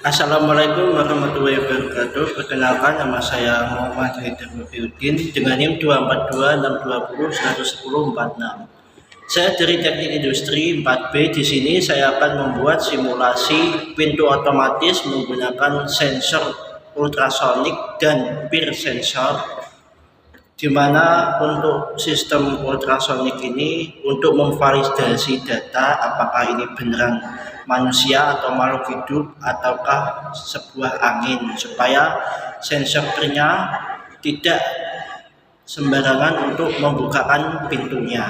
Assalamualaikum warahmatullahi wabarakatuh. Perkenalkan, nama saya Muhammad Haidar Wafiuddin dengan NIM 24262011046. Saya dari Teknik Industri 4B. Di sini saya akan membuat simulasi pintu otomatis menggunakan sensor ultrasonik dan peer sensor, di mana untuk sistem ultrasonik ini untuk memvalidasi data apakah ini beneran manusia atau makhluk hidup ataukah sebuah angin, supaya sensornya tidak sembarangan untuk membukakan pintunya.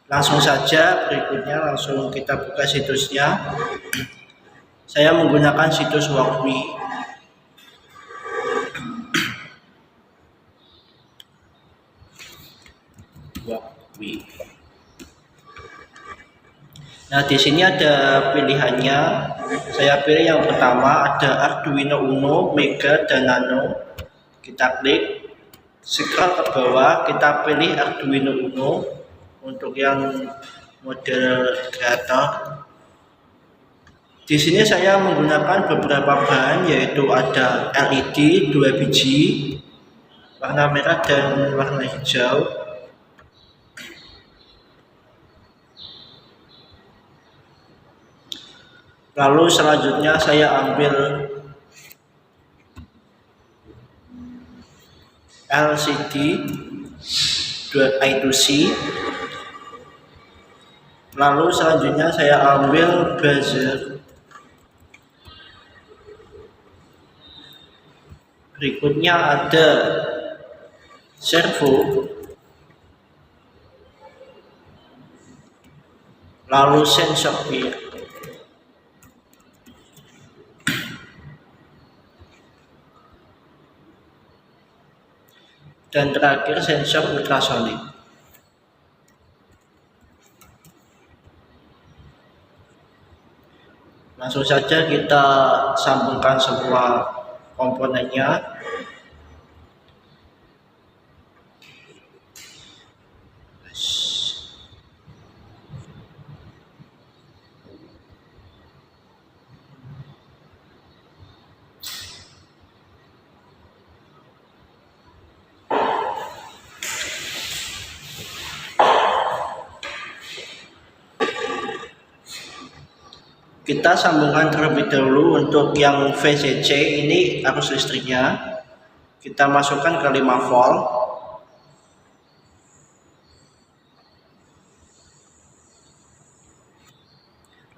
Langsung saja, berikutnya langsung kita buka situsnya. Saya menggunakan situs Walkme. Nah, di sini ada pilihannya. Saya pilih yang pertama, ada Arduino Uno, Mega, dan Nano. Kita klik, scroll ke bawah, kita pilih Arduino Uno untuk yang model kreator. Di sini saya menggunakan beberapa bahan, yaitu ada LED 2 biji, warna merah dan warna hijau. Lalu selanjutnya saya ambil LCD I2C. Lalu selanjutnya saya ambil buzzer. Berikutnya ada servo. Lalu sensor peer. Dan terakhir sensor ultrasonik. Langsung saja kita sambungkan semua komponennya. Kita sambungkan terlebih dahulu. Untuk yang VCC ini arus listriknya kita masukkan ke 5 volt.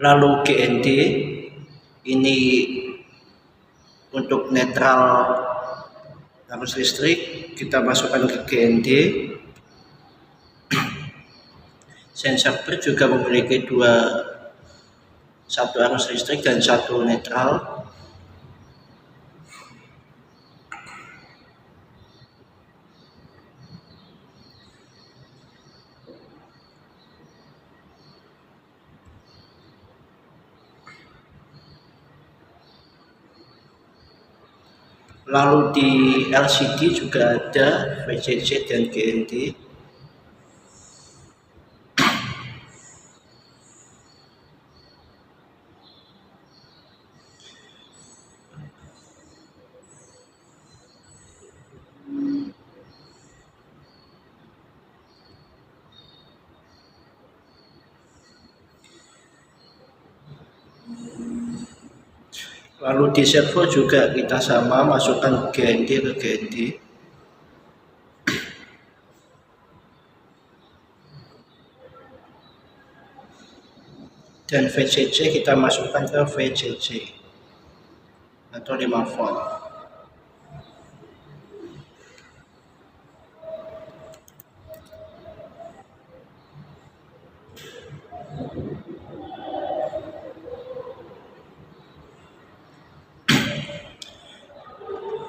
Lalu GND ini untuk netral arus listrik, kita masukkan ke GND. Sensor peer juga memiliki satu arus listrik dan satu netral. Lalu di LCD juga ada VCC dan GND. Lalu di servo juga kita sama, masukkan GND ke GND. Dan VCC kita masukkan ke VCC atau 5 volt.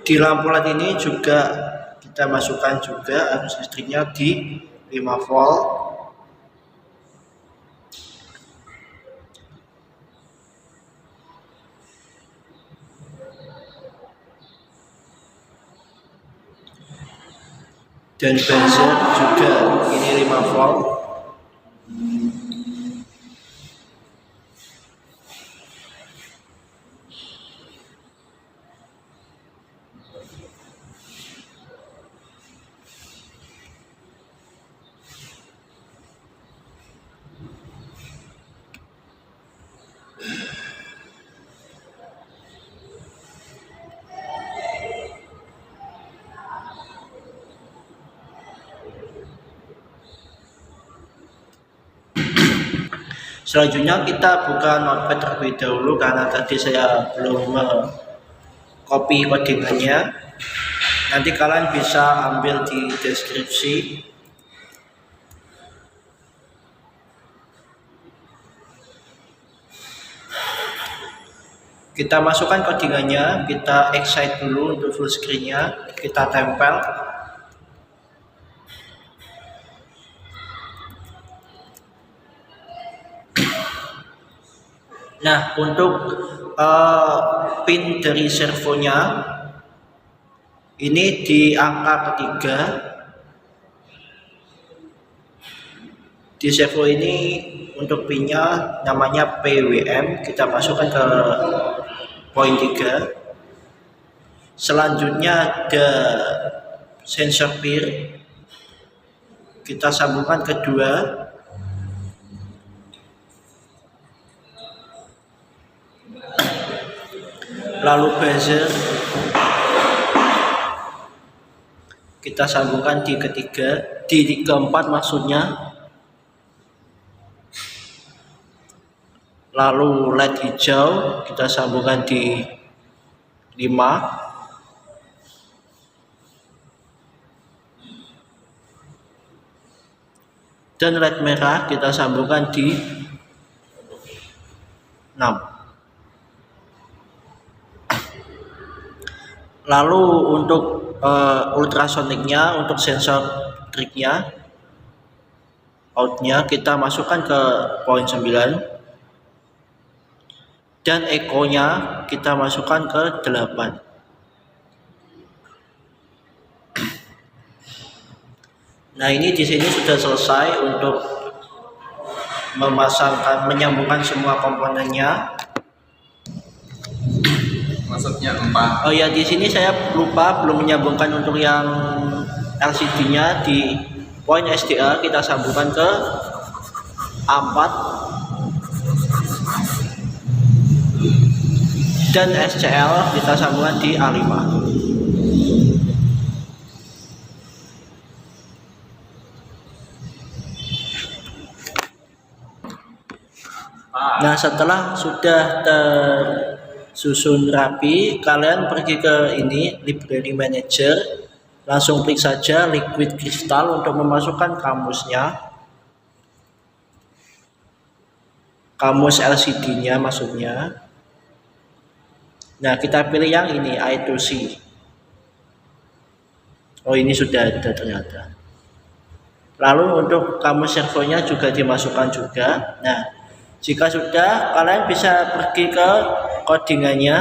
Di lampu LED ini juga kita masukkan juga arus listriknya di 5 volt. Dan buzzer juga ini 5 volt. Selanjutnya kita buka notepad terlebih dahulu karena tadi saya belum copy codingannya. Nanti kalian bisa ambil di deskripsi. Kita masukkan codingannya, kita excite dulu untuk full screen-nya, kita tempel. Nah, untuk pin dari servonya ini di angka ketiga. Di servo ini untuk pinnya namanya PWM, kita masukkan ke poin 3. Selanjutnya ada sensor peer, kita sambungkan ke 2. Lalu buzzer kita sambungkan di ketiga, di keempat maksudnya. Lalu LED hijau kita sambungkan di 5. Dan LED merah kita sambungkan di 6. Lalu untuk ultrasoniknya, untuk sensor triknya, outnya kita masukkan ke poin 9. Dan ekonya kita masukkan ke 8. Nah, ini di sini sudah selesai untuk menyambungkan semua komponennya. Maksudnya 4. Oh ya, di sini saya lupa belum menyambungkan untuk yang LCD-nya. Di poin SDA kita sambungkan ke A4 dan SCL kita sambungkan di A5. Nah, setelah sudah tersusun rapi, kalian pergi ke ini Library Manager, langsung klik saja Liquid Crystal untuk memasukkan kamusnya, kamus LCD-nya maksudnya. Nah, kita pilih yang ini I2C. Oh, ini sudah ada ternyata. Lalu untuk kamus servonya juga dimasukkan juga. Nah, jika sudah, kalian bisa pergi ke codingannya.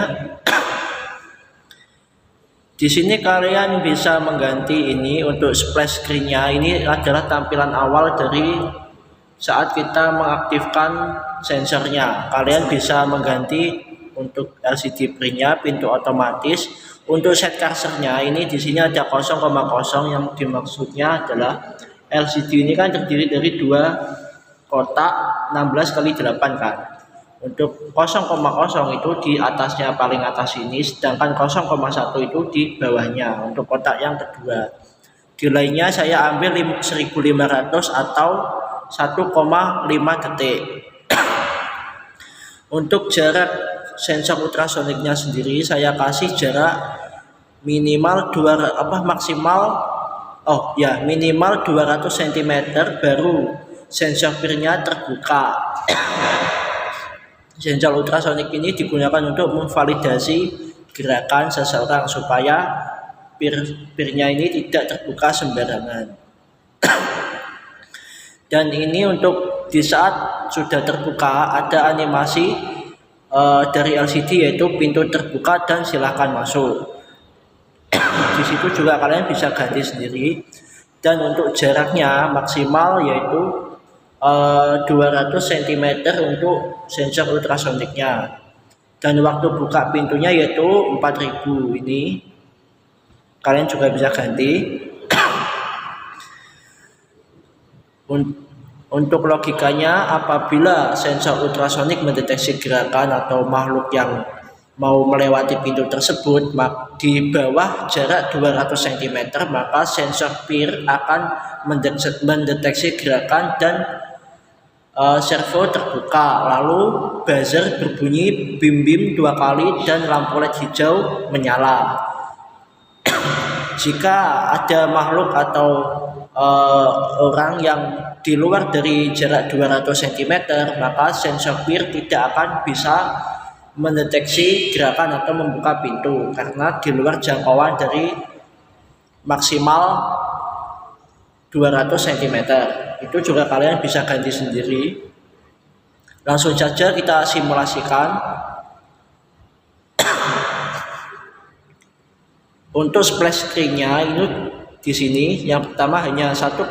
Di sini kalian bisa mengganti ini untuk splash screen-nya. Ini adalah tampilan awal dari saat kita mengaktifkan sensornya. Kalian bisa mengganti untuk LCD print-nya, pintu otomatis. Untuk set cursornya ini di sini ada 0,0, yang dimaksudnya adalah LCD ini kan terdiri dari 2 kotak 16x8 kan. Untuk 0,0 itu di atasnya, paling atas ini, sedangkan 0,1 itu di bawahnya untuk kotak yang kedua. Delaynya saya ambil 1500 atau 1,5 detik. Untuk jarak sensor ultrasoniknya sendiri saya kasih jarak minimal minimal 200 cm baru sensor peer-nya terbuka. Sensor ultrasonik ini digunakan untuk memvalidasi gerakan seseorang supaya peer-nya ini tidak terbuka sembarangan. Dan ini untuk di saat sudah terbuka ada animasi dari LCD, yaitu pintu terbuka dan silakan masuk. Di situ juga kalian bisa ganti sendiri. Dan untuk jaraknya maksimal yaitu 200 cm untuk sensor ultrasoniknya. Dan waktu buka pintunya yaitu 4000. Ini kalian juga bisa ganti. Untuk logikanya, apabila sensor ultrasonik mendeteksi gerakan atau makhluk yang mau melewati pintu tersebut di bawah jarak 200 cm, maka sensor peer akan mendeteksi gerakan dan servo terbuka, lalu buzzer berbunyi bim-bim 2 kali dan lampu LED hijau menyala. Jika ada makhluk atau orang yang di luar dari jarak 200 cm, maka sensor PIR tidak akan bisa mendeteksi gerakan atau membuka pintu karena di luar jangkauan dari maksimal 200 cm. Itu juga kalian bisa ganti sendiri. Langsung saja kita simulasikan. Untuk splash screen-nya ini di sini yang pertama hanya 1,5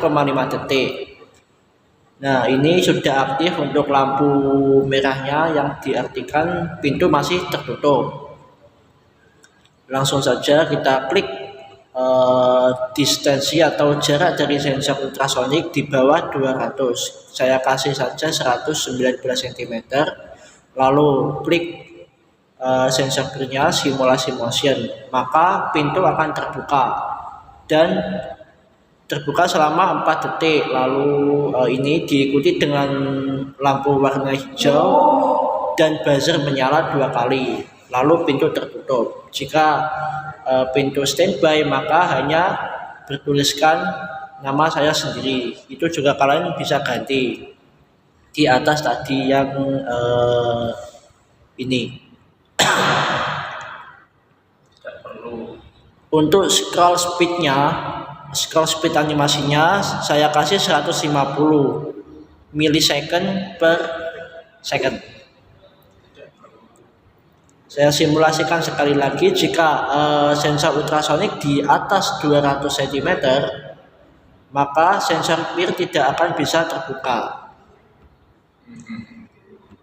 detik. Nah, ini sudah aktif untuk lampu merahnya yang diartikan pintu masih tertutup. Langsung saja kita klik distansi atau jarak dari sensor ultrasonik di bawah 200. Saya kasih saja 119 cm. Lalu klik sensor PIR-nya simulasi motion, maka pintu akan terbuka dan terbuka selama 4 detik. Lalu ini diikuti dengan lampu warna hijau dan buzzer menyala 2 kali, lalu pintu tertutup. Jika pintu standby, maka hanya bertuliskan nama saya sendiri. Itu juga kalian bisa ganti di atas tadi yang ini. Untuk scroll speed animasinya saya kasih 150 milisecond per second. Saya simulasikan sekali lagi. Jika sensor ultrasonik di atas 200 cm, maka sensor PIR tidak akan bisa terbuka.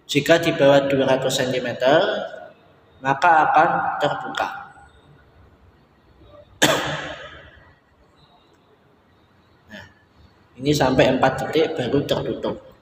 Jika di bawah 200 cm, maka akan terbuka. Nah, ini sampai 4 detik baru tertutup.